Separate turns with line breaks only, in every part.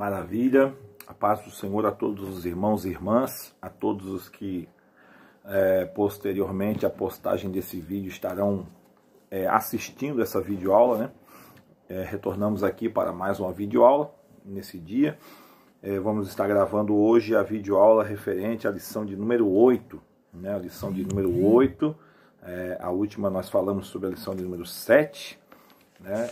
Maravilha, a paz do Senhor a todos os irmãos e irmãs, a todos os que posteriormente à postagem desse vídeo estarão assistindo essa videoaula, né? Retornamos aqui para mais uma videoaula nesse dia. Vamos estar gravando hoje a videoaula referente à lição de número 8, né? A lição de número 8, a última nós falamos sobre a lição de número 7, né?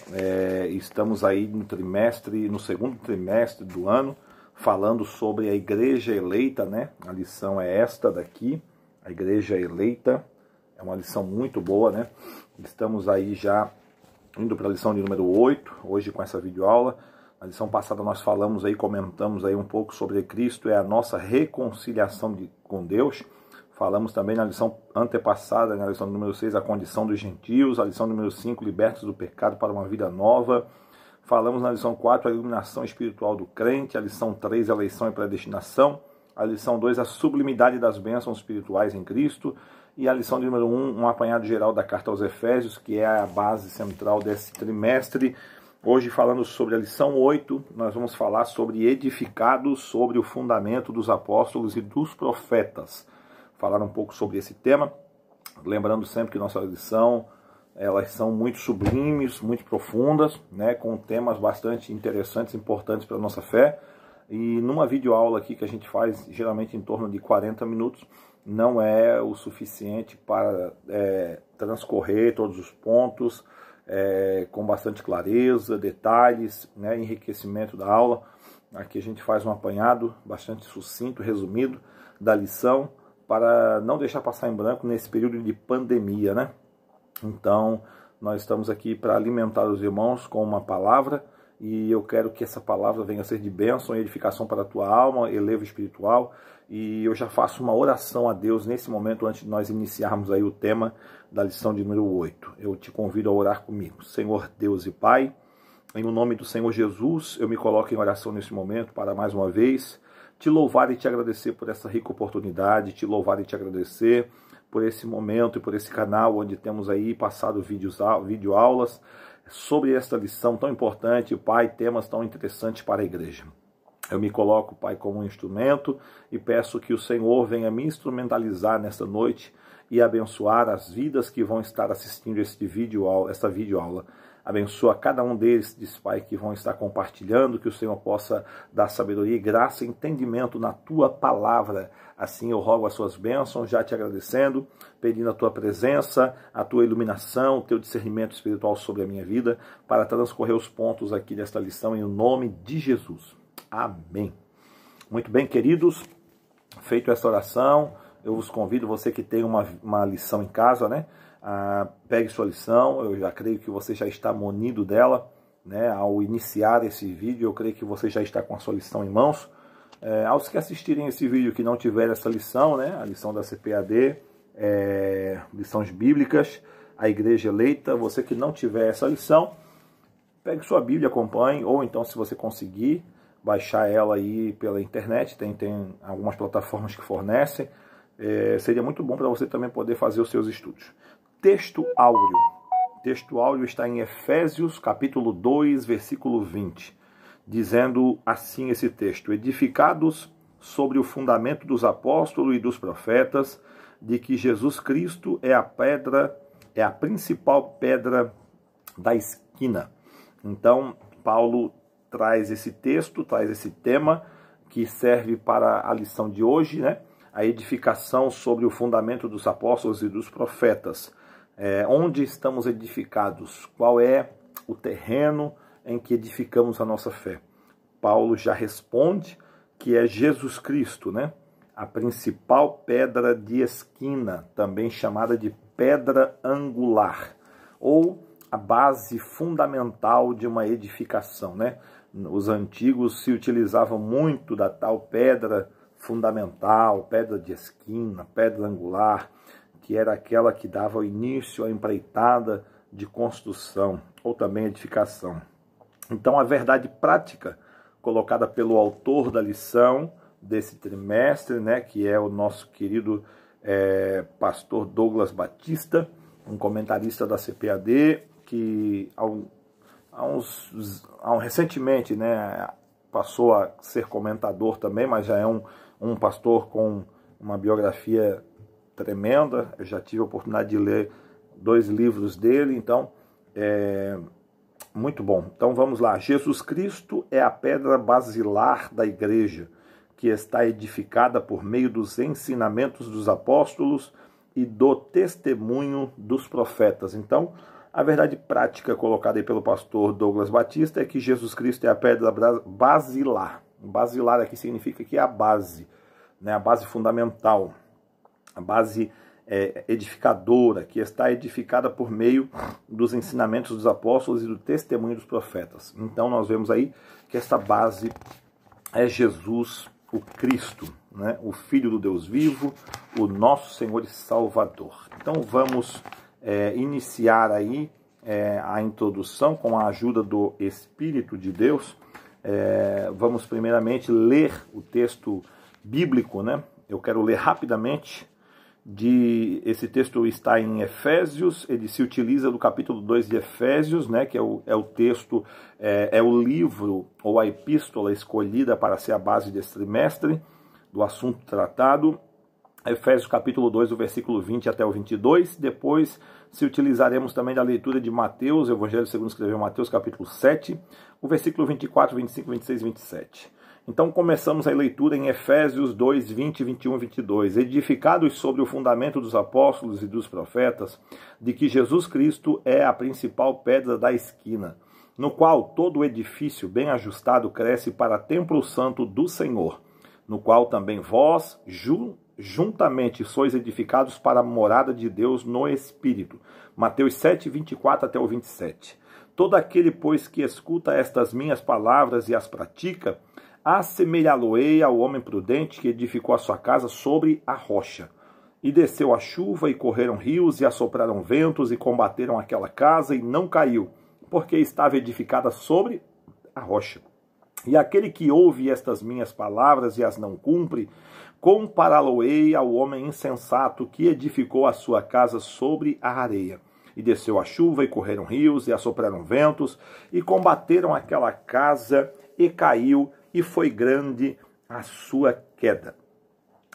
Estamos aí no segundo trimestre do ano, falando sobre a igreja eleita, né? A lição é esta daqui, a igreja eleita, é uma lição muito boa, né? Estamos aí já indo para a lição de número 8, hoje com essa videoaula. Na lição passada nós falamos aí, comentamos aí um pouco sobre Cristo, é a nossa reconciliação com Deus. Falamos também na lição antepassada, na lição número 6, a condição dos gentios. A lição número 5, libertos do pecado para uma vida nova. Falamos na lição 4, a iluminação espiritual do crente. A lição 3, a eleição e predestinação. A lição 2, a sublimidade das bênçãos espirituais em Cristo. E a lição número 1, um apanhado geral da carta aos Efésios, que é a base central desse trimestre. Hoje, falando sobre a lição 8, nós vamos falar sobre edificados sobre o fundamento dos apóstolos e dos profetas. Falar um pouco sobre esse tema, lembrando sempre que nossa lição, elas são muito sublimes, muito profundas, né, com temas bastante interessantes, importantes para a nossa fé. E numa videoaula aqui que a gente faz geralmente em torno de 40 minutos, não é o suficiente para transcorrer todos os pontos com bastante clareza, detalhes, né, enriquecimento da aula. Aqui a gente faz um apanhado bastante sucinto, resumido da lição, para não deixar passar em branco nesse período de pandemia, né? Então, nós estamos aqui para alimentar os irmãos com uma palavra, e eu quero que essa palavra venha a ser de bênção e edificação para a tua alma, elevo espiritual, e eu já faço uma oração a Deus nesse momento, antes de nós iniciarmos aí o tema da lição de número 8. Eu te convido a orar comigo. Senhor Deus e Pai, em nome do Senhor Jesus, eu me coloco em oração nesse momento para mais uma vez te louvar e te agradecer por essa rica oportunidade, te louvar e te agradecer por esse momento e por esse canal onde temos aí passado videoaulas sobre esta lição tão importante, Pai, temas tão interessantes para a igreja. Eu me coloco, Pai, como um instrumento e peço que o Senhor venha me instrumentalizar nesta noite e abençoar as vidas que vão estar assistindo essa videoaula. Abençoa cada um deles, diz Pai, que vão estar compartilhando, que o Senhor possa dar sabedoria e graça e entendimento na Tua palavra. Assim eu rogo as Suas bênçãos, já te agradecendo, pedindo a Tua presença, a Tua iluminação, o Teu discernimento espiritual sobre a minha vida, para transcorrer os pontos aqui desta lição, em nome de Jesus. Amém. Muito bem, queridos, feito essa oração, eu vos convido, você que tem uma lição em casa, né? Pegue sua lição, eu já creio que você já está munido dela, né? Ao iniciar esse vídeo, eu creio que você já está com a sua lição em mãos. Aos que assistirem esse vídeo que não tiver essa lição, né? A lição da CPAD, lições bíblicas, a igreja eleita, você que não tiver essa lição, pegue sua Bíblia, acompanhe, ou então se você conseguir baixar ela aí pela internet, tem algumas plataformas que fornecem, seria muito bom para você também poder fazer os seus estudos. Texto áureo. Texto áureo está em Efésios, capítulo 2, versículo 20. Dizendo assim esse texto: edificados sobre o fundamento dos apóstolos e dos profetas, de que Jesus Cristo é a principal pedra da esquina. Então, Paulo traz esse texto, traz esse tema, que serve para a lição de hoje, né? A edificação sobre o fundamento dos apóstolos e dos profetas. Onde estamos edificados? Qual é o terreno em que edificamos a nossa fé? Paulo já responde que é Jesus Cristo, né? A principal pedra de esquina, também chamada de pedra angular, ou a base fundamental de uma edificação, né? Os antigos se utilizavam muito da tal pedra fundamental, pedra de esquina, pedra angular, que era aquela que dava o início à empreitada de construção, ou também edificação. Então, a verdade prática colocada pelo autor da lição desse trimestre, né, que é o nosso querido pastor Douglas Batista, um comentarista da CPAD, que recentemente, né, passou a ser comentador também, mas já é um pastor com uma biografia tremenda. Eu já tive a oportunidade de ler 2 livros dele, então muito bom. Então vamos lá. Jesus Cristo é a pedra basilar da igreja, que está edificada por meio dos ensinamentos dos apóstolos e do testemunho dos profetas. Então, a verdade prática colocada aí pelo pastor Douglas Batista é que Jesus Cristo é a pedra basilar. Basilar aqui significa que é a base, né? A base fundamental, a base edificadora, que está edificada por meio dos ensinamentos dos apóstolos e do testemunho dos profetas. Então nós vemos aí que esta base é Jesus, o Cristo, né? O Filho do Deus vivo, o nosso Senhor e Salvador. Então vamos iniciar aí a introdução com a ajuda do Espírito de Deus. Vamos primeiramente ler o texto bíblico, né? Eu quero ler rapidamente. Esse texto está em Efésios, ele se utiliza do capítulo 2 de Efésios, né, que é o texto, é o livro ou a epístola escolhida para ser a base desse trimestre, do assunto tratado. Efésios capítulo 2, do versículo 20 até o 22. Depois se utilizaremos também da leitura de Mateus, Evangelho segundo escreveu Mateus, capítulo 7, o versículo 24, 25, 26 e 27. Então começamos a leitura em Efésios 2, 20, 21 e 22. Edificados sobre o fundamento dos apóstolos e dos profetas, de que Jesus Cristo é a principal pedra da esquina, no qual todo o edifício bem ajustado cresce para templo santo do Senhor, no qual também vós, juntamente sois edificados para a morada de Deus no Espírito. Mateus 7, 24 até o 27. Todo aquele, pois, que escuta estas minhas palavras e as pratica, assemelhá-lo-ei ao homem prudente que edificou a sua casa sobre a rocha. E desceu a chuva, e correram rios, e assopraram ventos, e combateram aquela casa, e não caiu, porque estava edificada sobre a rocha. E aquele que ouve estas minhas palavras e as não cumpre, compará-lo-ei ao homem insensato que edificou a sua casa sobre a areia. E desceu a chuva, e correram rios, e assopraram ventos, e combateram aquela casa, e caiu, e foi grande a sua queda.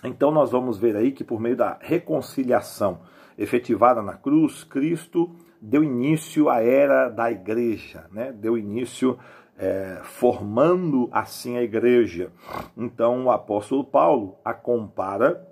Então nós vamos ver aí que por meio da reconciliação efetivada na cruz, Cristo deu início à era da igreja, né? Deu início formando assim a igreja. Então o apóstolo Paulo a compara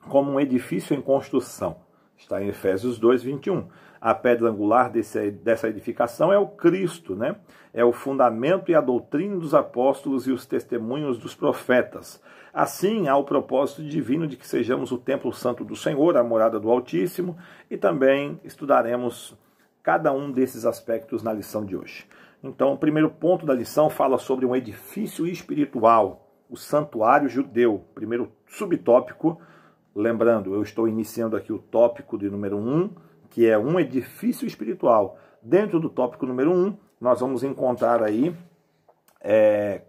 como um edifício em construção. Está em Efésios 2, 21. A pedra angular dessa edificação é o Cristo, né? É o fundamento e a doutrina dos apóstolos e os testemunhos dos profetas. Assim, há o propósito divino de que sejamos o templo santo do Senhor, a morada do Altíssimo, e também estudaremos cada um desses aspectos na lição de hoje. Então, o primeiro ponto da lição fala sobre um edifício espiritual, o santuário judeu. Primeiro subtópico, lembrando, eu estou iniciando aqui o tópico de número 1, que é um edifício espiritual. Dentro do tópico número 1, nós vamos encontrar aí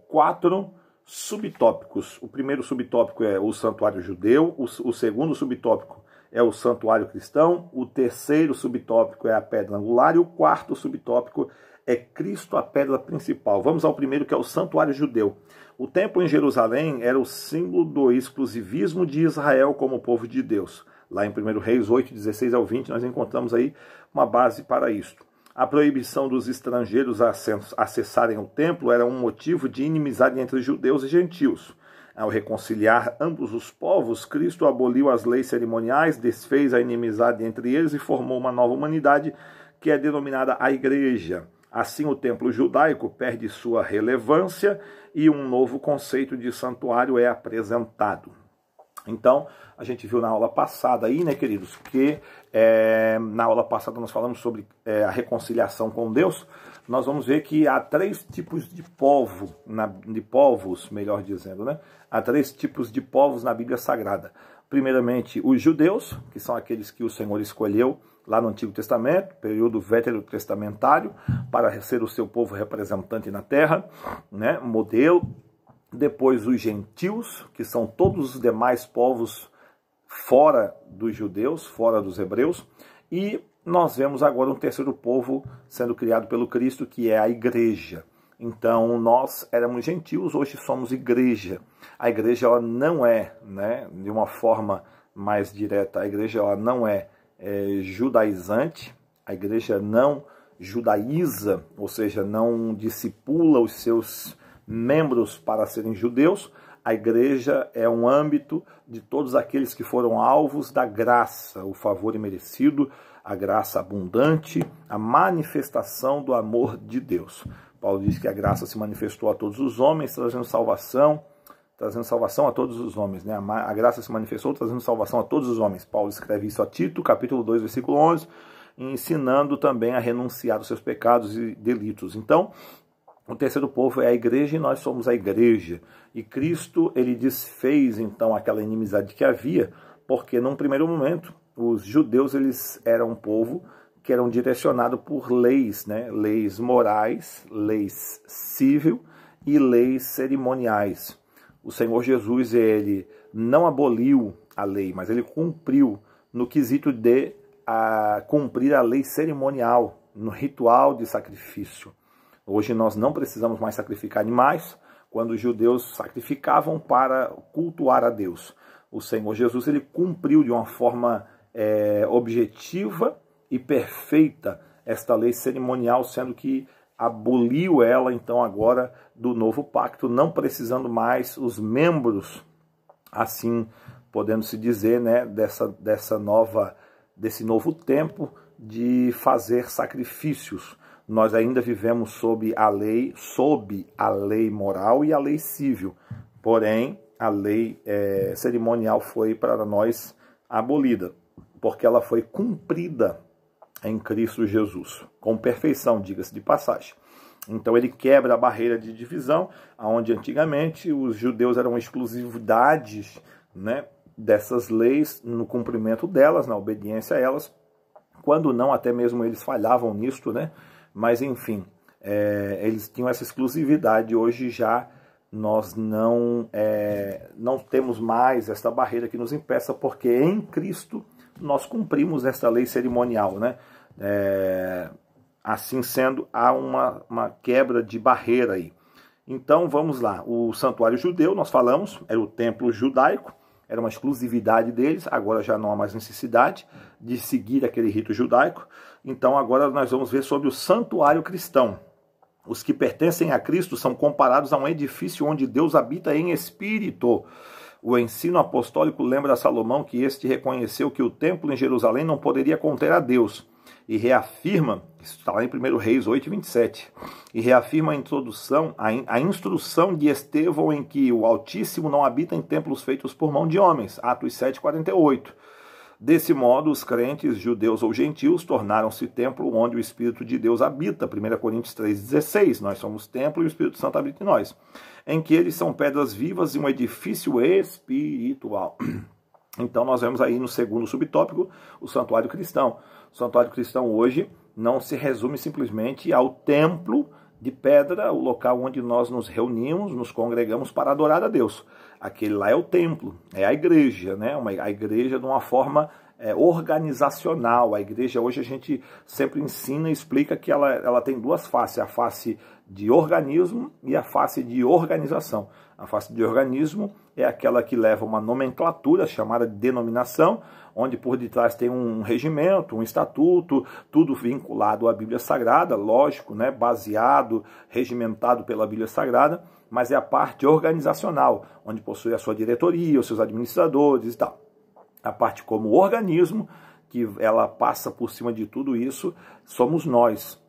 4 subtópicos. O primeiro subtópico é o santuário judeu, o segundo subtópico é o santuário cristão, o terceiro subtópico é a pedra angular e o quarto subtópico é Cristo, a pedra principal. Vamos ao primeiro, que é o santuário judeu. O templo em Jerusalém era o símbolo do exclusivismo de Israel como povo de Deus. Lá em 1 Reis 8, 16 ao 20, nós encontramos aí uma base para isto. A proibição dos estrangeiros a acessarem o templo era um motivo de inimizade entre judeus e gentios. Ao reconciliar ambos os povos, Cristo aboliu as leis cerimoniais, desfez a inimizade entre eles e formou uma nova humanidade que é denominada a Igreja. Assim, o templo judaico perde sua relevância e um novo conceito de santuário é apresentado. Então, a gente viu na aula passada aí, né, queridos, que na aula passada nós falamos sobre a reconciliação com Deus. Nós vamos ver que há 3 tipos de povos, melhor dizendo, né? Há 3 tipos de povos na Bíblia Sagrada. Primeiramente, os judeus, que são aqueles que o Senhor escolheu lá no Antigo Testamento, período veterotestamentário, para ser o seu povo representante na terra, né? Modelo. Depois os gentios, que são todos os demais povos fora dos judeus, fora dos hebreus. E nós vemos agora um terceiro povo sendo criado pelo Cristo, que é a igreja. Então, nós éramos gentios, hoje somos igreja. A igreja ela não é, né, de uma forma mais direta, a igreja ela não é, judaizante, a igreja não judaiza, ou seja, não discipula os seus membros para serem judeus. A igreja é um âmbito de todos aqueles que foram alvos da graça, o favor imerecido, a graça abundante, a manifestação do amor de Deus. Paulo diz que a graça se manifestou a todos os homens, trazendo salvação a todos os homens, né? A graça se manifestou trazendo salvação a todos os homens. Paulo escreve isso a Tito, capítulo 2, versículo 11, ensinando também a renunciar aos seus pecados e delitos. Então, o terceiro povo é a igreja e nós somos a igreja. E Cristo, ele desfez então aquela inimizade que havia, porque num primeiro momento os judeus eles eram um povo que eram direcionados por leis, né? Leis morais, leis civil e leis cerimoniais. O Senhor Jesus, ele não aboliu a lei, mas ele cumpriu no quesito de cumprir a lei cerimonial, no ritual de sacrifício. Hoje nós não precisamos mais sacrificar animais, quando os judeus sacrificavam para cultuar a Deus. O Senhor Jesus ele cumpriu de uma forma objetiva e perfeita esta lei cerimonial, sendo que aboliu ela, então, agora do novo pacto, não precisando mais os membros, assim podendo se dizer, né, desse novo tempo de fazer sacrifícios. Nós ainda vivemos sob a lei moral e a lei civil, porém a lei cerimonial foi para nós abolida, porque ela foi cumprida em Cristo Jesus, com perfeição, diga-se de passagem. Então ele quebra a barreira de divisão, onde antigamente os judeus eram exclusividades, né, dessas leis, no cumprimento delas, na obediência a elas, quando não, até mesmo eles falhavam nisto, né? Mas enfim, eles tinham essa exclusividade. Hoje já nós não temos mais essa barreira que nos impeça, porque em Cristo nós cumprimos esta lei cerimonial, né? Assim sendo, há uma quebra de barreira aí. Então vamos lá, o santuário judeu, nós falamos, era o templo judaico, era uma exclusividade deles, agora já não há mais necessidade de seguir aquele rito judaico. Então agora nós vamos ver sobre o santuário cristão. Os que pertencem a Cristo são comparados a um edifício onde Deus habita em espírito. O ensino apostólico lembra a Salomão que este reconheceu que o templo em Jerusalém não poderia conter a Deus. E reafirma, isso está lá em 1 Reis 8:27, e reafirma a instrução de Estevão em que o Altíssimo não habita em templos feitos por mão de homens, Atos 7:48. Desse modo, os crentes, judeus ou gentios, tornaram-se templo onde o Espírito de Deus habita, 1 Coríntios 3:16, nós somos templo e o Espírito Santo habita em nós, em que eles são pedras vivas e um edifício espiritual. Então nós vemos aí no segundo subtópico o santuário cristão. O santuário cristão hoje não se resume simplesmente ao templo de pedra, o local onde nós nos reunimos, nos congregamos para adorar a Deus. Aquele lá é o templo, é a igreja, né? A igreja de uma forma organizacional. A igreja hoje a gente sempre ensina e explica que ela tem duas faces, a face de organismo e a face de organização. A face de organismo é aquela que leva uma nomenclatura chamada de denominação, onde por detrás tem um regimento, um estatuto, tudo vinculado à Bíblia Sagrada, lógico, né, baseado, regimentado pela Bíblia Sagrada, mas é a parte organizacional, onde possui a sua diretoria, os seus administradores e tal. A parte como organismo, que ela passa por cima de tudo isso, somos nós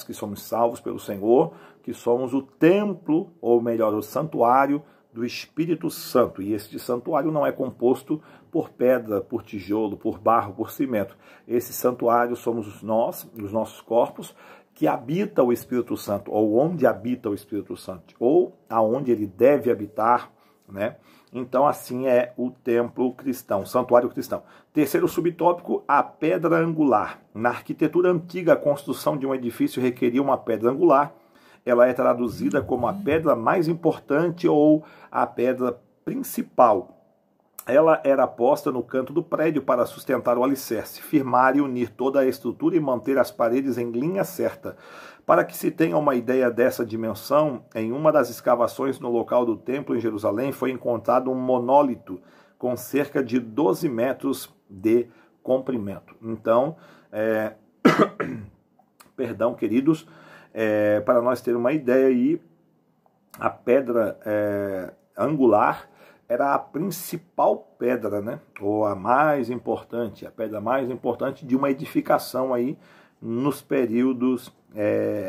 que somos salvos pelo Senhor, que somos o templo, ou melhor, o santuário do Espírito Santo. E este santuário não é composto por pedra, por tijolo, por barro, por cimento. Esse santuário somos nós, os nossos corpos, que habita o Espírito Santo, ou onde habita o Espírito Santo, ou aonde ele deve habitar, né? Então assim é o templo cristão, o santuário cristão. Terceiro subtópico, a pedra angular. Na arquitetura antiga, a construção de um edifício requeria uma pedra angular. Ela é traduzida como a pedra mais importante ou a pedra principal. Ela era posta no canto do prédio para sustentar o alicerce, firmar e unir toda a estrutura e manter as paredes em linha certa. Para que se tenha uma ideia dessa dimensão, em uma das escavações no local do templo em Jerusalém foi encontrado um monólito com cerca de 12 metros de comprimento. Então, perdão, queridos, para nós ter uma ideia aí, a pedra angular era a principal pedra, né? Ou a mais importante, a pedra mais importante de uma edificação aí nos períodos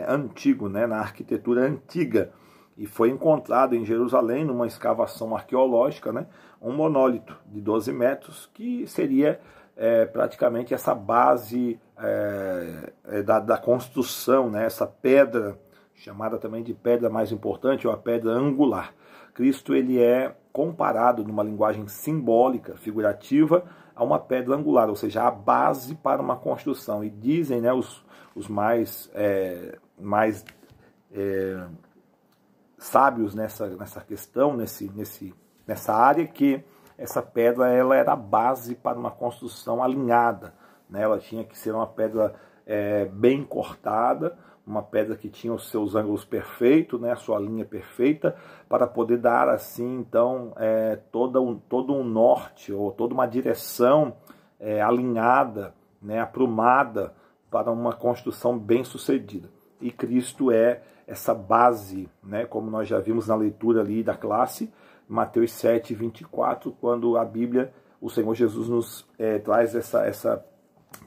antigos, né? Na arquitetura antiga. E foi encontrado em Jerusalém, numa escavação arqueológica, né? Um monólito de 12 metros, que seria praticamente essa base da construção, né? Essa pedra, chamada também de pedra mais importante, ou a pedra angular. Cristo ele é comparado, numa linguagem simbólica, figurativa, a uma pedra angular, ou seja, a base para uma construção. E dizem, né, os mais sábios nessa questão, nessa área, que essa pedra ela era a base para uma construção alinhada, né? Ela tinha que ser uma pedra bem cortada, uma pedra que tinha os seus ângulos perfeitos, né, a sua linha perfeita, para poder dar assim, então, todo um norte, ou toda uma direção alinhada, né, aprumada, para uma construção bem sucedida. E Cristo é essa base, né, como nós já vimos na leitura ali da classe, Mateus 7, 24, quando a Bíblia, o Senhor Jesus nos traz essa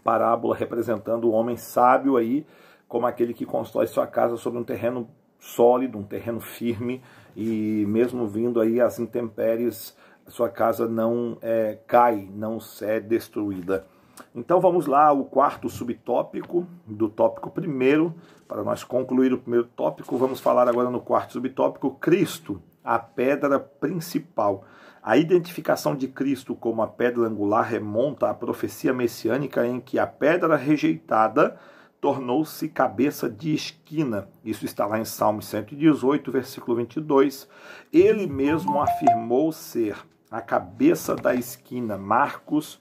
parábola representando o homem sábio aí, como aquele que constrói sua casa sobre um terreno sólido, um terreno firme, e mesmo vindo aí as intempéries, sua casa não cai, não é destruída. Então vamos lá, o quarto subtópico do tópico primeiro. Para nós concluir o primeiro tópico, vamos falar agora no quarto subtópico, Cristo, a pedra principal. A identificação de Cristo como a pedra angular remonta à profecia messiânica em que a pedra rejeitada tornou-se cabeça de esquina. Isso está lá em Salmo 118, versículo 22. Ele mesmo afirmou ser a cabeça da esquina. Marcos,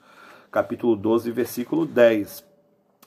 capítulo 12, versículo 10.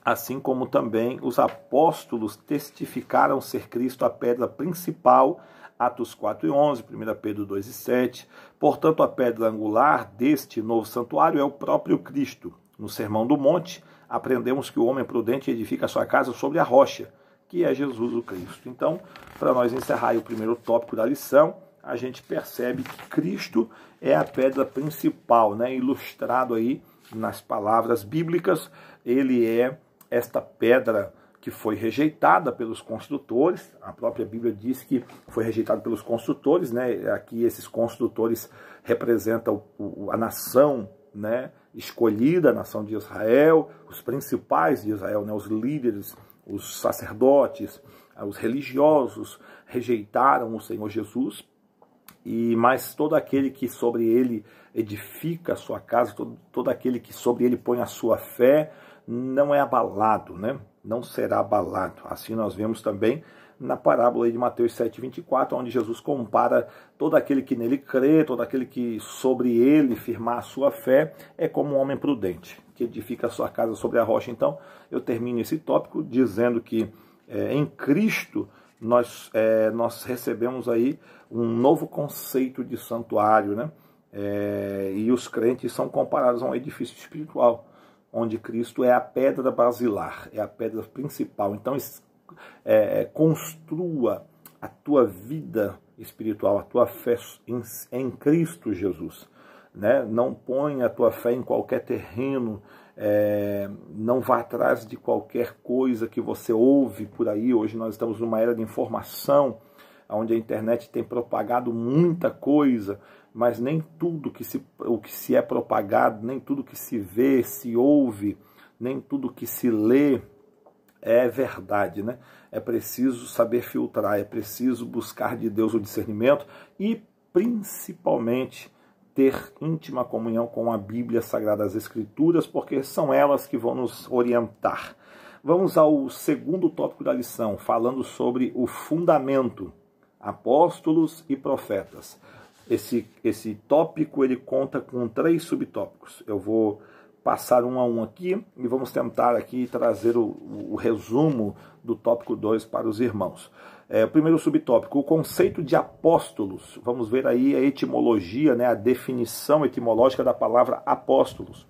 Assim como também os apóstolos testificaram ser Cristo a pedra principal, Atos 4 e 11, 1 Pedro 2 e 7. Portanto, a pedra angular deste novo santuário é o próprio Cristo. No Sermão do Monte, aprendemos que o homem prudente edifica a sua casa sobre a rocha, que é Jesus o Cristo. Então, para nós encerrar o primeiro tópico da lição, a gente percebe que Cristo é a pedra principal, né? Ilustrado aí nas palavras bíblicas, ele é esta pedra que foi rejeitada pelos construtores. A própria Bíblia diz que foi rejeitado pelos construtores, né? Aqui esses construtores representam a nação, né, escolhida, a nação de Israel, os principais de Israel, né, os líderes, os sacerdotes, os religiosos rejeitaram o Senhor Jesus, mas todo aquele que sobre ele edifica a sua casa, todo aquele que sobre ele põe a sua fé, não é abalado, né? Não será abalado. Assim nós vemos também na parábola de Mateus 7, 24, onde Jesus compara todo aquele que nele crê, todo aquele que sobre ele firmar a sua fé, é como um homem prudente, que edifica a sua casa sobre a rocha. Então, eu termino esse tópico dizendo que em Cristo nós recebemos aí um novo conceito de santuário, né? E os crentes são comparados a um edifício espiritual, onde Cristo é a pedra basilar, é a pedra principal. Então, construa a tua vida espiritual, a tua fé em Cristo Jesus, né? Não ponha a tua fé em qualquer terreno, não vá atrás de qualquer coisa que você ouve por aí. Hoje nós estamos numa era de informação, onde a internet tem propagado muita coisa, mas nem tudo o que se é propagado, nem tudo que se vê, se ouve, nem tudo que se lê é verdade, né? É preciso saber filtrar, é preciso buscar de Deus o discernimento e, principalmente, ter íntima comunhão com a Bíblia, as Sagradas Escrituras, porque são elas que vão nos orientar. Vamos ao segundo tópico da lição, falando sobre o fundamento, apóstolos e profetas. Esse tópico ele conta com 3 subtópicos. Eu vou passar um a um aqui e vamos tentar aqui trazer o resumo do tópico 2 para os irmãos. O primeiro subtópico, o conceito de apóstolos. Vamos ver aí a etimologia, né, a definição etimológica da palavra apóstolos.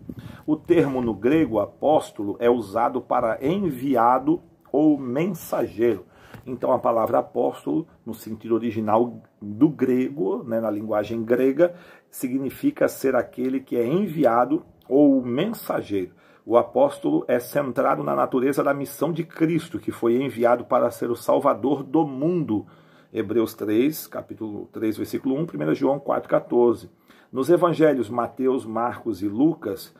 O termo no grego apóstolo é usado para enviado ou mensageiro. Então a palavra apóstolo, no sentido original do grego, né, na linguagem grega, significa ser aquele que é enviado ou mensageiro. O apóstolo é centrado na natureza da missão de Cristo, que foi enviado para ser o Salvador do mundo. Hebreus 3, capítulo 3, versículo 1, 1 João 4,14. Nos evangelhos Mateus, Marcos e Lucas,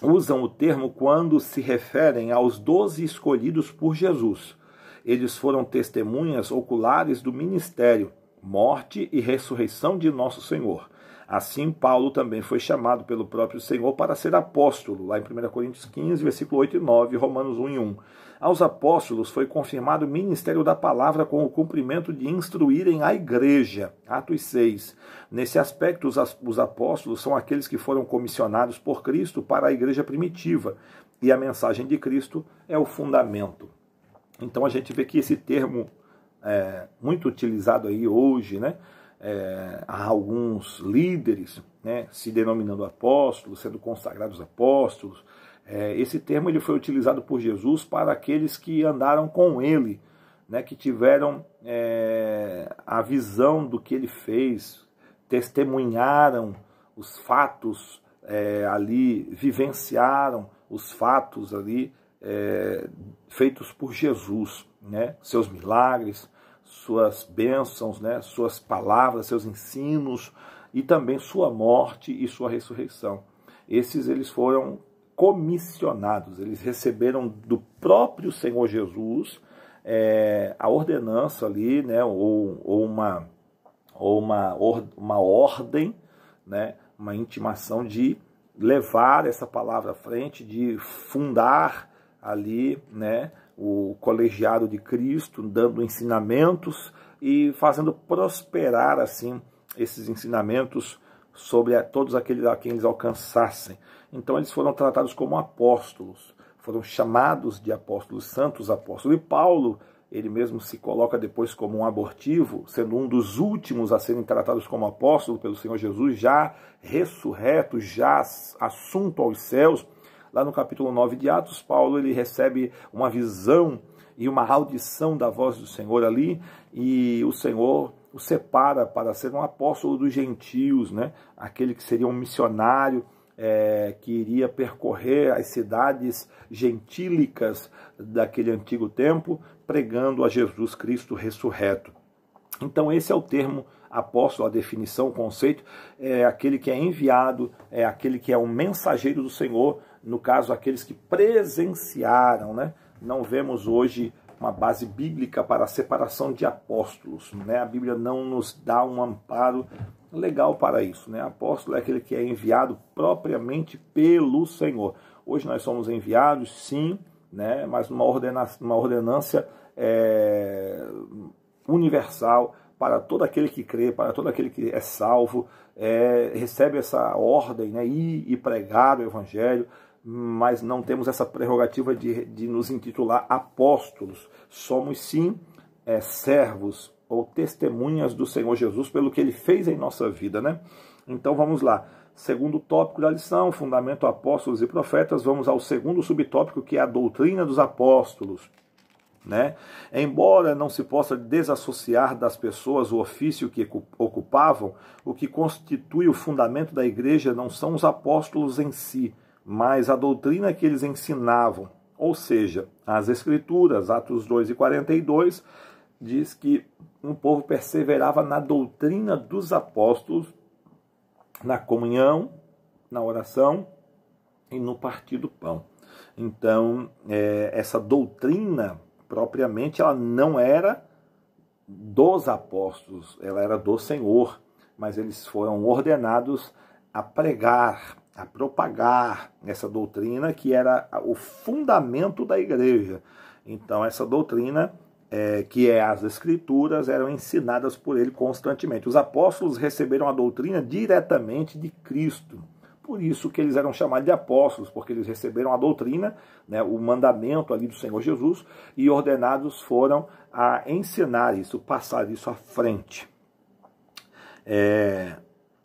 usam o termo quando se referem aos 12 escolhidos por Jesus. Eles foram testemunhas oculares do ministério, morte e ressurreição de nosso Senhor. Assim, Paulo também foi chamado pelo próprio Senhor para ser apóstolo, lá em 1 Coríntios 15, versículo 8 e 9, Romanos 1 e 1. Aos apóstolos foi confirmado o ministério da palavra com o cumprimento de instruírem a igreja, Atos 6. Nesse aspecto, os apóstolos são aqueles que foram comissionados por Cristo para a igreja primitiva, e a mensagem de Cristo é o fundamento. Então a gente vê que esse termo é muito utilizado aí hoje, né? Há alguns líderes, né, se denominando apóstolos, sendo consagrados apóstolos. Esse termo ele foi utilizado por Jesus para aqueles que andaram com ele, né, que tiveram a visão do que ele fez, testemunharam os fatos ali, vivenciaram os fatos ali feitos por Jesus, né, seus milagres, suas bênçãos, né, suas palavras, seus ensinos e também sua morte e sua ressurreição. Eles foram comissionados, eles receberam do próprio Senhor Jesus a ordenança ali, né, ou uma ordem, né, uma intimação de levar essa palavra à frente, de fundar ali, né, o colegiado de Cristo, dando ensinamentos e fazendo prosperar assim esses ensinamentos sobre todos aqueles a quem eles alcançassem. Então eles foram tratados como apóstolos, foram chamados de apóstolos, santos apóstolos. E Paulo, ele mesmo se coloca depois como um abortivo, sendo um dos últimos a serem tratados como apóstolo pelo Senhor Jesus, já ressurreto, já assunto aos céus. Lá no capítulo 9 de Atos, Paulo ele recebe uma visão e uma audição da voz do Senhor ali, e o Senhor o separa para ser um apóstolo dos gentios, né? Aquele que seria um missionário que iria percorrer as cidades gentílicas daquele antigo tempo, pregando a Jesus Cristo ressurreto. Então esse é o termo apóstolo, a definição, o conceito, é aquele que é enviado, é aquele que é um mensageiro do Senhor, no caso, aqueles que presenciaram, né? Não vemos hoje uma base bíblica para a separação de apóstolos, né? A Bíblia não nos dá um amparo legal para isso, né? Apóstolo é aquele que é enviado propriamente pelo Senhor. Hoje nós somos enviados, sim, né? Mas uma ordenança universal para todo aquele que crê, para todo aquele que é salvo, recebe essa ordem, né? Ir e pregar o Evangelho, mas não temos essa prerrogativa de nos intitular apóstolos. Somos sim servos ou testemunhas do Senhor Jesus pelo que ele fez em nossa vida, né? Então vamos lá. Segundo tópico da lição, fundamento apóstolos e profetas, vamos ao segundo subtópico, que é a doutrina dos apóstolos, né? Embora não se possa desassociar das pessoas o ofício que ocupavam, o que constitui o fundamento da igreja não são os apóstolos em si, mas a doutrina que eles ensinavam, ou seja, as Escrituras. Atos 2:42 diz que um povo perseverava na doutrina dos apóstolos, na comunhão, na oração e no partir do pão. Então, essa doutrina, propriamente, ela não era dos apóstolos, ela era do Senhor, mas eles foram ordenados a pregar, a propagar essa doutrina que era o fundamento da igreja. Então essa doutrina, que é as Escrituras, eram ensinadas por ele constantemente. Os apóstolos receberam a doutrina diretamente de Cristo. por isso que eles eram chamados de apóstolos, porque eles receberam a doutrina, né, o mandamento ali do Senhor Jesus, e ordenados foram a ensinar isso, passar isso à frente.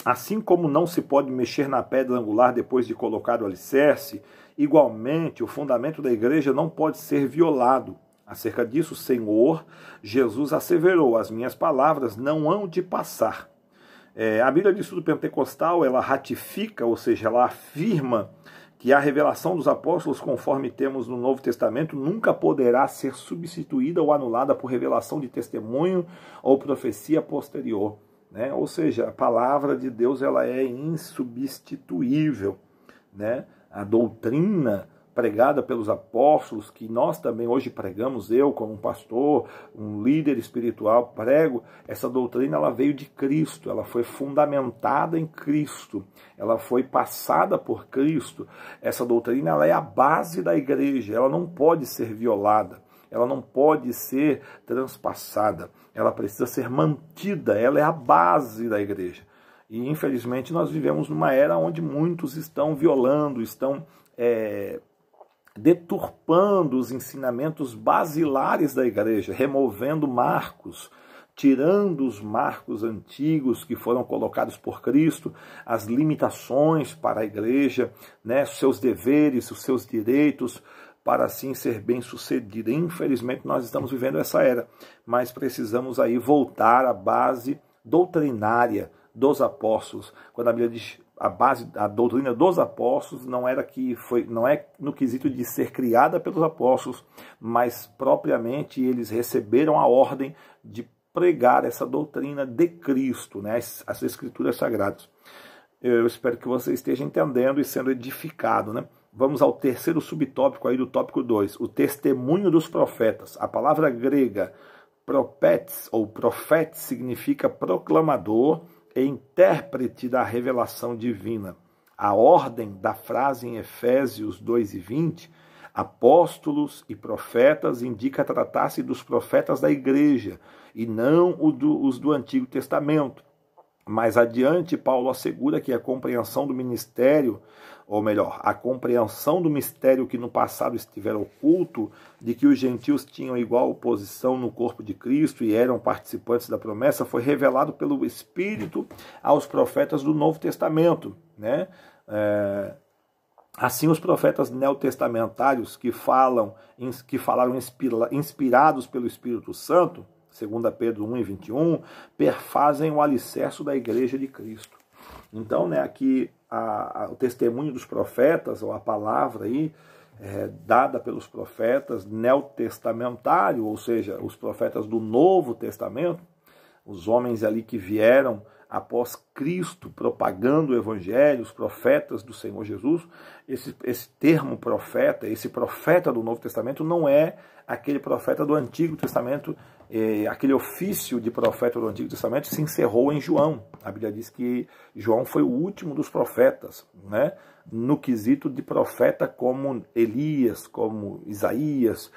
Assim como não se pode mexer na pedra angular depois de colocar o alicerce, igualmente o fundamento da igreja não pode ser violado. Acerca disso, o Senhor Jesus asseverou: as minhas palavras não hão de passar. A Bíblia de Estudo Pentecostal, ela ratifica, ou seja, ela afirma que a revelação dos apóstolos, conforme temos no Novo Testamento, nunca poderá ser substituída ou anulada por revelação de testemunho ou profecia posterior. Né? Ou seja, a palavra de Deus ela é insubstituível. Né? A doutrina pregada pelos apóstolos, que nós também hoje pregamos, eu como um pastor, um líder espiritual, prego, essa doutrina ela veio de Cristo, ela foi fundamentada em Cristo, ela foi passada por Cristo. Essa doutrina ela é a base da igreja, ela não pode ser violada, ela não pode ser transpassada, ela precisa ser mantida, ela é a base da igreja. E infelizmente nós vivemos numa era onde muitos estão violando, estão deturpando os ensinamentos basilares da igreja, removendo marcos, tirando os marcos antigos que foram colocados por Cristo, as limitações para a igreja, né, os seus deveres, os seus direitos, para assim ser bem-sucedida. Infelizmente nós estamos vivendo essa era, mas precisamos aí voltar à base doutrinária dos apóstolos. Quando a Bíblia diz a doutrina dos apóstolos, não é no quesito de ser criada pelos apóstolos, mas propriamente eles receberam a ordem de pregar essa doutrina de Cristo, né, as escrituras sagradas. Eu espero que você esteja entendendo e sendo edificado, né? Vamos ao terceiro subtópico aí do tópico 2, o testemunho dos profetas. A palavra grega propetes ou profetes significa proclamador e intérprete da revelação divina. A ordem da frase em Efésios 2:20, apóstolos e profetas, indica tratar-se dos profetas da igreja e não os do Antigo Testamento. Mais adiante, Paulo assegura que a compreensão do ministério, ou melhor, a compreensão do mistério que no passado estivera oculto, de que os gentios tinham igual posição no corpo de Cristo e eram participantes da promessa, foi revelado pelo Espírito aos profetas do Novo Testamento. Né? Assim, os profetas neotestamentários que falaram inspirados pelo Espírito Santo, 2 Pedro 1:21, perfazem o alicerce da igreja de Cristo. Então, né, aqui o testemunho dos profetas, ou a palavra aí, dada pelos profetas neotestamentários, ou seja, os profetas do Novo Testamento, os homens ali que vieram após Cristo propagando o Evangelho, os profetas do Senhor Jesus. Esse termo profeta, esse profeta do Novo Testamento não é aquele profeta do Antigo Testamento, aquele ofício de profeta do Antigo Testamento se encerrou em João. A Bíblia diz que João foi o último dos profetas, né? No quesito de profeta como Elias, como Isaías,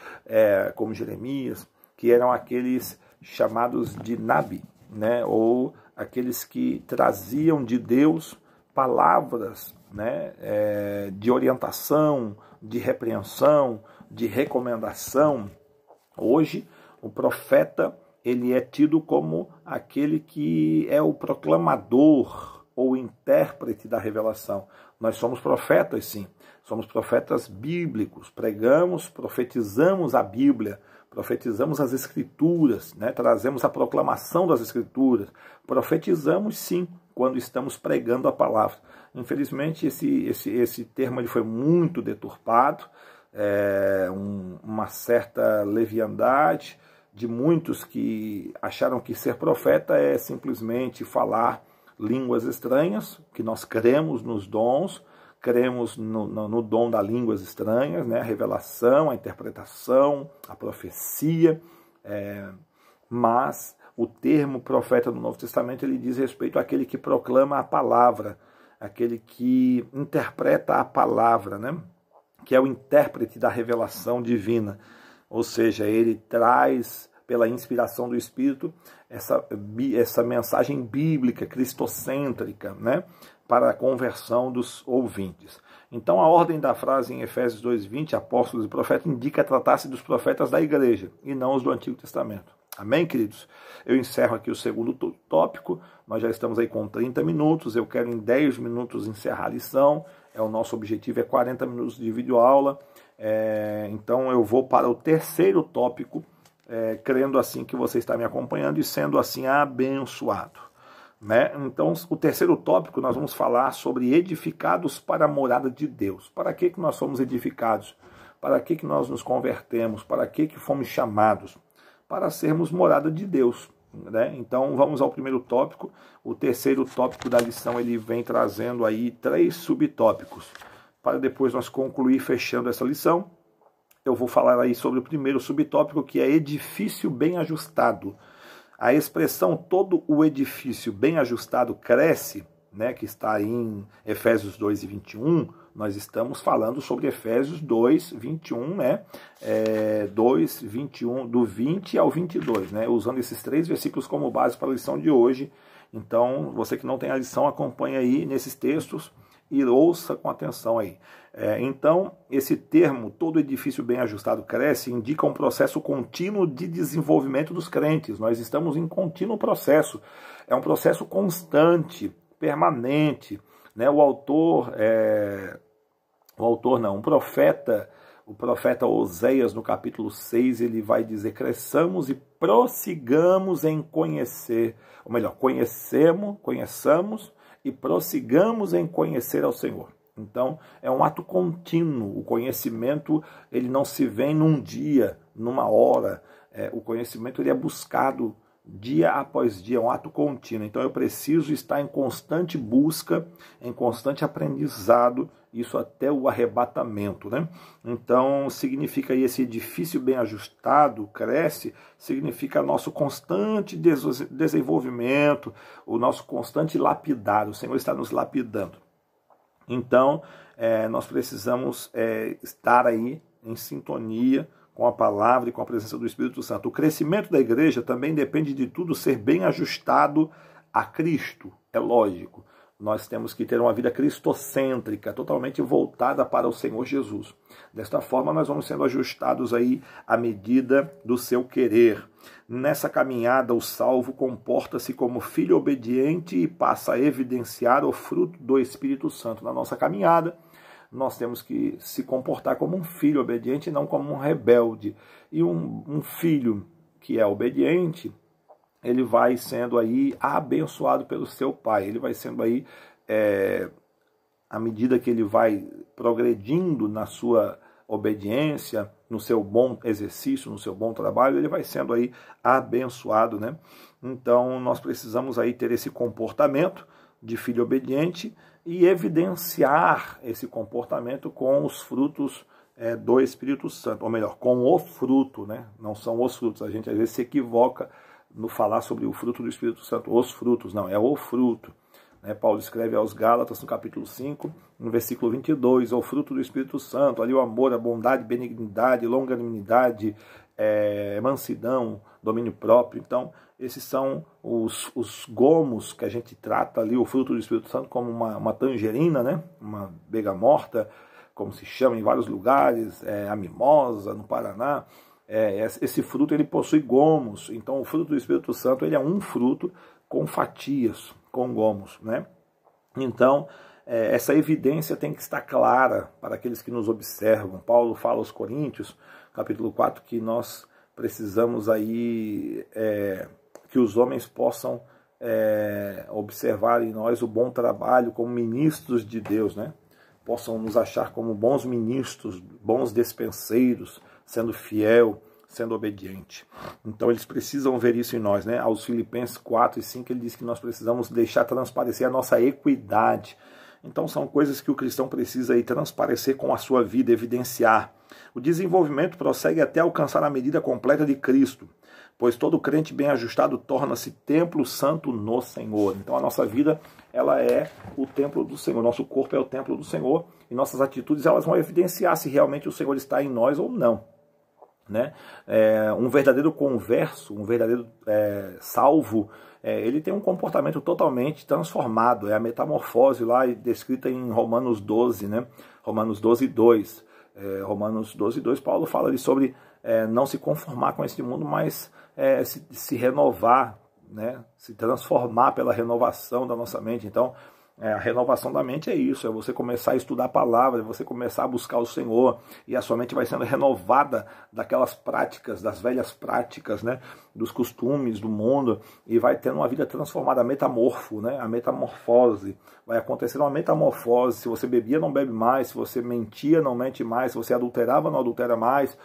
como Jeremias, que eram aqueles chamados de Nabi, né? Ou aqueles que traziam de Deus palavras, né? De orientação, de repreensão, de recomendação. Hoje, o profeta ele é tido como aquele que é o proclamador ou intérprete da revelação. Nós somos profetas, sim. Somos profetas bíblicos. Pregamos, profetizamos a Bíblia, profetizamos as Escrituras, né? Trazemos a proclamação das Escrituras. Profetizamos, sim, quando estamos pregando a palavra. Infelizmente, esse termo ele foi muito deturpado, uma certa leviandade de muitos que acharam que ser profeta é simplesmente falar línguas estranhas, que nós cremos nos dons, cremos no dom das línguas estranhas, né? A revelação, a interpretação, a profecia, mas o termo profeta do Novo Testamento ele diz respeito àquele que proclama a palavra, aquele que interpreta a palavra, né? Que é o intérprete da revelação divina, ou seja, ele traz pela inspiração do Espírito, essa mensagem bíblica, cristocêntrica, né, para a conversão dos ouvintes. Então a ordem da frase em Efésios 2:20, apóstolos e profetas, indica tratar-se dos profetas da igreja e não os do Antigo Testamento. Amém, queridos? Eu encerro aqui o segundo tópico, nós já estamos aí com 30 minutos, eu quero em 10 minutos encerrar a lição, o nosso objetivo é 40 minutos de videoaula, então eu vou para o terceiro tópico, crendo assim que você está me acompanhando e sendo assim abençoado. Né? Então, o terceiro tópico, nós vamos falar sobre edificados para a morada de Deus. Para que nós somos edificados? Para que nós nos convertemos? Para que fomos chamados? Para sermos morada de Deus. Né? Então, vamos ao primeiro tópico. O terceiro tópico da lição, ele vem trazendo aí 3 subtópicos. Para depois nós concluir fechando essa lição, eu vou falar aí sobre o primeiro subtópico, que é edifício bem ajustado. A expressão todo o edifício bem ajustado cresce, né, que está aí em Efésios 2:21, nós estamos falando sobre Efésios 2:21, né, 2:21, do 20 ao 22, né, usando esses 3 versículos como base para a lição de hoje. Então, você que não tem a lição, acompanha aí nesses textos e ouça com atenção aí. Então, esse termo, todo edifício bem ajustado cresce, indica um processo contínuo de desenvolvimento dos crentes. Nós estamos em contínuo processo. É um processo constante, permanente. Né? O profeta Oséias, no capítulo 6, ele vai dizer: cresçamos e prossigamos em conhecer, ou melhor, conheçamos e prossigamos em conhecer ao Senhor. Então, é um ato contínuo. O conhecimento, ele não se vem num dia, numa hora. O conhecimento, ele é buscado dia após dia, é um ato contínuo. Então, eu preciso estar em constante busca, em constante aprendizado, isso até o arrebatamento, né? Então, significa aí esse edifício bem ajustado, cresce, significa nosso constante desenvolvimento, o nosso constante lapidar. O Senhor está nos lapidando. Então, nós precisamos estar aí em sintonia com a palavra e com a presença do Espírito Santo. O crescimento da igreja também depende de tudo ser bem ajustado a Cristo, é lógico. Nós temos que ter uma vida cristocêntrica, totalmente voltada para o Senhor Jesus. Desta forma, nós vamos sendo ajustados aí à medida do seu querer. Nessa caminhada, o salvo comporta-se como filho obediente e passa a evidenciar o fruto do Espírito Santo. Na nossa caminhada, nós temos que se comportar como um filho obediente e não como um rebelde. E um filho que é obediente, ele vai sendo aí abençoado pelo seu pai. Ele vai sendo aí, à medida que ele vai progredindo na sua obediência, no seu bom exercício, no seu bom trabalho, ele vai sendo aí abençoado, né? Então, nós precisamos aí ter esse comportamento de filho obediente e evidenciar esse comportamento com os frutos do Espírito Santo, ou melhor, com o fruto, né? Não são os frutos. A gente às vezes se equivoca no falar sobre o fruto do Espírito Santo, os frutos, não, é o fruto. Paulo escreve aos Gálatas, no capítulo 5, no versículo 22, o fruto do Espírito Santo, ali o amor, a bondade, benignidade, longanimidade, mansidão, domínio próprio. Então, esses são os gomos que a gente trata ali, o fruto do Espírito Santo, como uma tangerina, né? Uma bergamota, como se chama em vários lugares, a mimosa, no Paraná. Esse fruto, ele possui gomos. Então, o fruto do Espírito Santo, ele é um fruto com fatias, com gomos, né? Então, essa evidência tem que estar clara para aqueles que nos observam. Paulo fala aos Coríntios, capítulo 4, que nós precisamos aí que os homens possam observar em nós o bom trabalho como ministros de Deus, né? Possam nos achar como bons ministros, bons despenseiros, sendo fiel, sendo obediente. Então eles precisam ver isso em nós, né? Aos Filipenses 4 e 5 ele diz que nós precisamos deixar transparecer a nossa equidade. Então são coisas que o cristão precisa aí transparecer com a sua vida, evidenciar. O desenvolvimento prossegue até alcançar a medida completa de Cristo, pois todo crente bem ajustado torna-se templo santo no Senhor. Então a nossa vida, ela é o templo do Senhor, nosso corpo é o templo do Senhor, e nossas atitudes elas vão evidenciar se realmente o Senhor está em nós ou não. né? Um verdadeiro converso, um verdadeiro salvo, ele tem um comportamento totalmente transformado. É a metamorfose lá descrita em Romanos 12, né? Romanos 12, 2. Romanos 12, 2, Paulo fala ali sobre não se conformar com esse mundo, mas se renovar, né? Se transformar pela renovação da nossa mente. Então, a renovação da mente é isso, é você começar a estudar a palavra, é você começar a buscar o Senhor, e a sua mente vai sendo renovada daquelas práticas, das velhas práticas, né, dos costumes do mundo, e vai tendo uma vida transformada, né, a metamorfose. Vai acontecer uma metamorfose. Se você bebia, não bebe mais. Se você mentia, não mente mais. Se você adulterava, não adultera mais.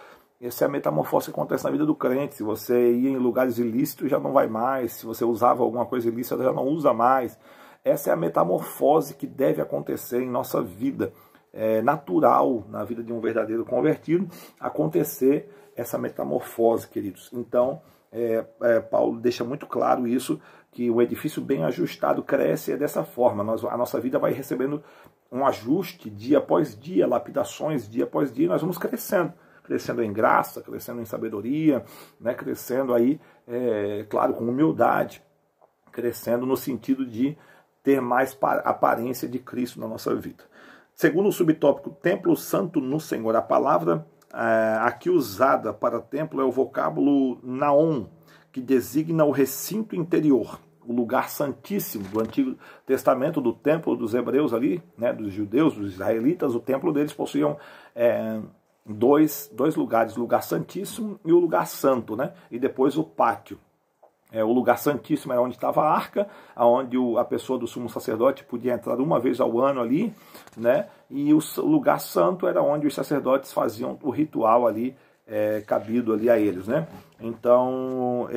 Essa é a metamorfose que acontece na vida do crente. Se você ia em lugares ilícitos, já não vai mais. Se você usava alguma coisa ilícita, já não usa mais. Essa é a metamorfose que deve acontecer em nossa vida. É natural, na vida de um verdadeiro convertido, acontecer essa metamorfose, queridos. Então, Paulo deixa muito claro isso, que o edifício bem ajustado cresce dessa forma. A nossa vida vai recebendo um ajuste dia após dia, lapidações dia após dia, e nós vamos crescendo em graça, crescendo em sabedoria, né, crescendo aí, claro, com humildade, crescendo no sentido de ter mais aparência de Cristo na nossa vida. Segundo o subtópico, templo santo no Senhor. A palavra aqui usada para templo é o vocábulo naon, que designa o recinto interior, o lugar santíssimo do Antigo Testamento, do templo dos hebreus ali, né, dos judeus, dos israelitas. O templo deles possuíam dois lugares, o lugar santíssimo e o lugar santo, né, e depois o pátio. O lugar santíssimo era onde estava a arca, onde a pessoa do sumo sacerdote podia entrar uma vez ao ano ali, né? E o lugar santo era onde os sacerdotes faziam o ritual ali, cabido ali a eles, né? Então,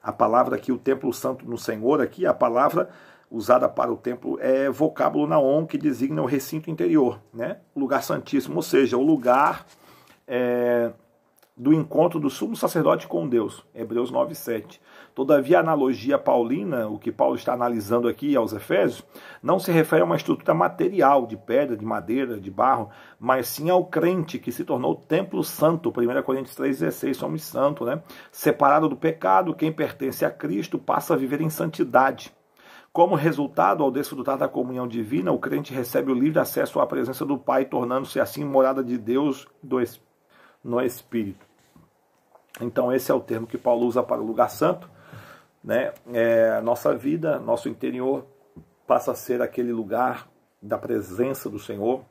a palavra aqui, o templo santo no Senhor, aqui, a palavra usada para o templo é vocábulo naon, que designa o recinto interior, né? O lugar santíssimo, ou seja, o lugar do encontro do sumo sacerdote com Deus, Hebreus 9:7. Todavia, a analogia paulina, o que Paulo está analisando aqui aos Efésios, não se refere a uma estrutura material de pedra, de madeira, de barro, mas sim ao crente que se tornou templo santo. 1 Coríntios 3,16, somos santos, né? Separado do pecado, quem pertence a Cristo passa a viver em santidade. Como resultado, ao desfrutar da comunhão divina, o crente recebe o livre acesso à presença do Pai, tornando-se assim morada de Deus no Espírito. Então esse é o termo que Paulo usa para o lugar santo, né? Nossa vida, nosso interior passa a ser aquele lugar da presença do Senhor,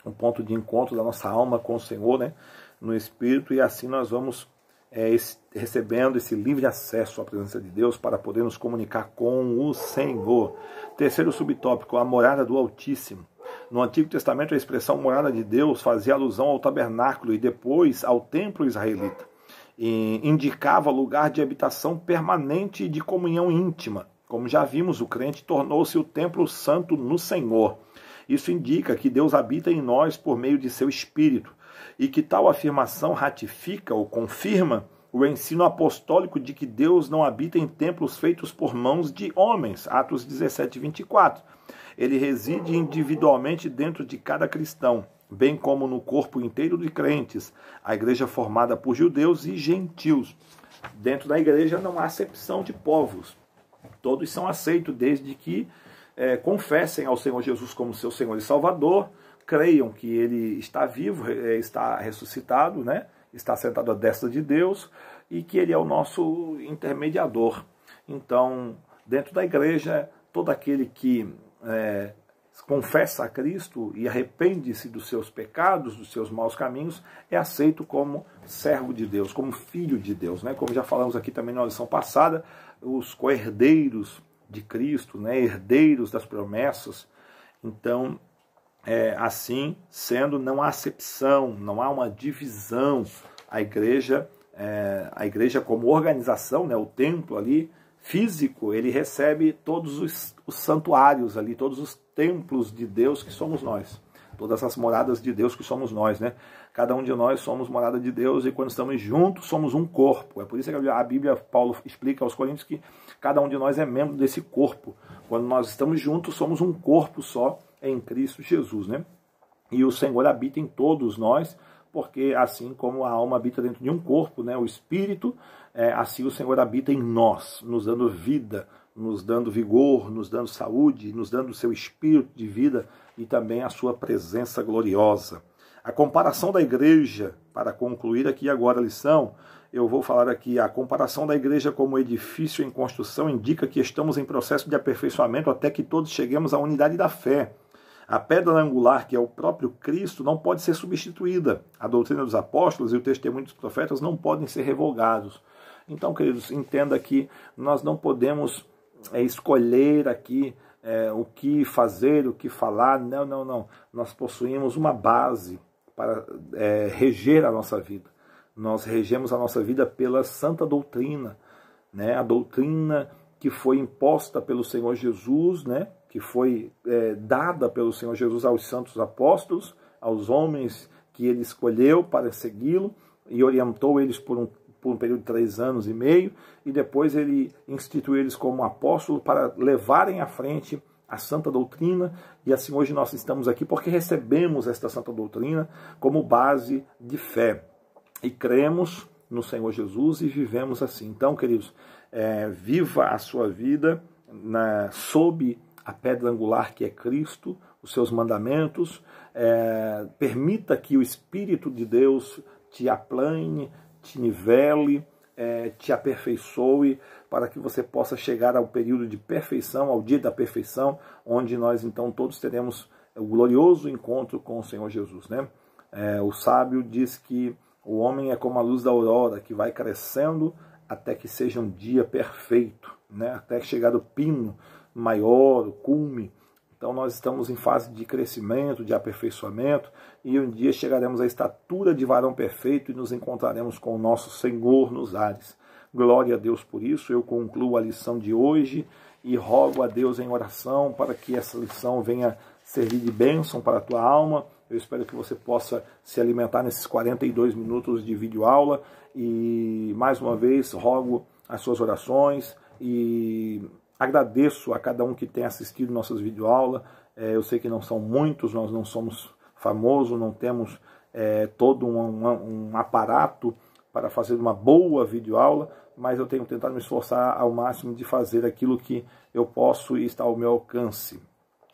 um ponto de encontro da nossa alma com o Senhor, né? No Espírito, e assim nós vamos recebendo esse livre acesso à presença de Deus para poder nos comunicar com o Senhor. Terceiro subtópico, a morada do Altíssimo. No Antigo Testamento, a expressão morada de Deus fazia alusão ao tabernáculo e depois ao templo israelita. E indicava lugar de habitação permanente e de comunhão íntima. Como já vimos, o crente tornou-se o templo santo no Senhor. Isso indica que Deus habita em nós por meio de seu Espírito, e que tal afirmação ratifica ou confirma o ensino apostólico de que Deus não habita em templos feitos por mãos de homens, Atos 17:24. Ele reside individualmente dentro de cada cristão, bem como no corpo inteiro de crentes, a igreja formada por judeus e gentios. Dentro da igreja não há acepção de povos. Todos são aceitos desde que confessem ao Senhor Jesus como seu Senhor e Salvador, creiam que Ele está vivo, está ressuscitado, né? Está sentado à destra de Deus e que Ele é o nosso intermediador. Então, dentro da igreja, todo aquele que confessa a Cristo e arrepende-se dos seus pecados, dos seus maus caminhos, é aceito como servo de Deus, como filho de Deus, né? Como já falamos aqui também na lição passada, os co-herdeiros de Cristo, né? Herdeiros das promessas. Então, assim sendo, não há acepção, não há uma divisão. A igreja como organização, né? O templo ali físico, ele recebe todos os santuários ali, todos os templos de Deus que somos nós, todas as moradas de Deus que somos nós, né? Cada um de nós somos morada de Deus, e quando estamos juntos somos um corpo. É por isso que a Bíblia, Paulo explica aos Coríntios que cada um de nós é membro desse corpo. Quando nós estamos juntos, somos um corpo só em Cristo Jesus, né? E o Senhor habita em todos nós porque assim como a alma habita dentro de um corpo, né, o espírito, assim o Senhor habita em nós, nos dando vida, nos dando vigor, nos dando saúde, nos dando o seu espírito de vida e também a sua presença gloriosa. A comparação da igreja, para concluir aqui agora a lição, eu vou falar aqui, a comparação da igreja como edifício em construção indica que estamos em processo de aperfeiçoamento até que todos cheguemos à unidade da fé. A pedra angular, que é o próprio Cristo, não pode ser substituída. A doutrina dos apóstolos e o testemunho dos profetas não podem ser revogados. Então, queridos, entenda que nós não podemos escolher aqui o que fazer, o que falar. Não, não, não. Nós possuímos uma base para reger a nossa vida. Nós regemos a nossa vida pela santa doutrina, né? A doutrina que foi imposta pelo Senhor Jesus, né? Que foi dada pelo Senhor Jesus aos santos apóstolos, aos homens que ele escolheu para segui-lo e orientou eles por um período de 3 anos e meio, e depois ele instituiu eles como apóstolos para levarem à frente a santa doutrina, e assim hoje nós estamos aqui porque recebemos esta santa doutrina como base de fé, e cremos no Senhor Jesus e vivemos assim. Então, queridos, viva a sua vida sob a pedra angular que é Cristo, os seus mandamentos, permita que o Espírito de Deus te aplane, te nivele, te aperfeiçoe, para que você possa chegar ao período de perfeição, ao dia da perfeição, onde nós então todos teremos o glorioso encontro com o Senhor Jesus, né? O sábio diz que o homem é como a luz da aurora, que vai crescendo até que seja um dia perfeito, né? Até chegar o pino maior, o cume. Então nós estamos em fase de crescimento, de aperfeiçoamento, e um dia chegaremos à estatura de varão perfeito e nos encontraremos com o nosso Senhor nos ares. Glória a Deus por isso. Eu concluo a lição de hoje e rogo a Deus em oração para que essa lição venha servir de bênção para a tua alma. Eu espero que você possa se alimentar nesses 42 minutos de videoaula, e mais uma vez rogo as suas orações e agradeço a cada um que tem assistido nossas videoaulas. Eu sei que não são muitos, nós não somos famosos, não temos todo um aparato para fazer uma boa videoaula, mas eu tenho tentado me esforçar ao máximo de fazer aquilo que eu posso e está ao meu alcance.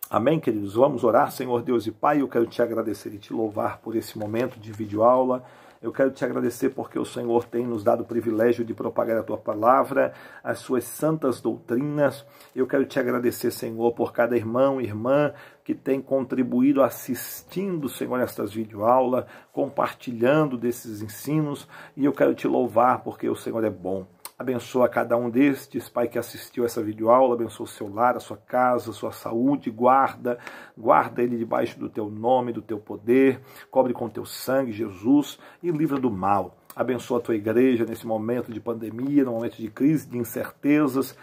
Amém, queridos? Vamos orar. Senhor Deus e Pai, eu quero te agradecer e te louvar por esse momento de videoaula. Eu quero te agradecer porque o Senhor tem nos dado o privilégio de propagar a Tua Palavra, as Suas santas doutrinas. Eu quero te agradecer, Senhor, por cada irmão e irmã que tem contribuído assistindo, Senhor, estas videoaulas, compartilhando desses ensinos. E eu quero te louvar porque o Senhor é bom. Abençoa cada um destes, Pai, que assistiu essa videoaula, abençoa o seu lar, a sua casa, a sua saúde, guarda ele debaixo do teu nome, do teu poder, cobre com teu sangue, Jesus, e livra do mal. Abençoa a tua igreja nesse momento de pandemia, no momento de crise, de incertezas.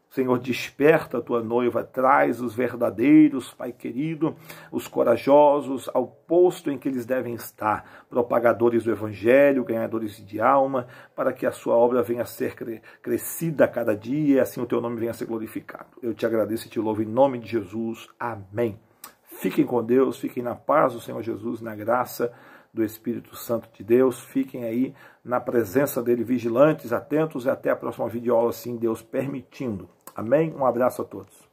Senhor, desperta a tua noiva, traz os verdadeiros, Pai querido, os corajosos ao posto em que eles devem estar, propagadores do Evangelho, ganhadores de alma, para que a sua obra venha a ser crescida a cada dia e assim o teu nome venha a ser glorificado. Eu te agradeço e te louvo em nome de Jesus. Amém. Fiquem com Deus, fiquem na paz do Senhor Jesus, na graça do Espírito Santo de Deus. Fiquem aí na presença dele, vigilantes, atentos, e até a próxima videoaula, assim Deus permitindo. Amém? Um abraço a todos.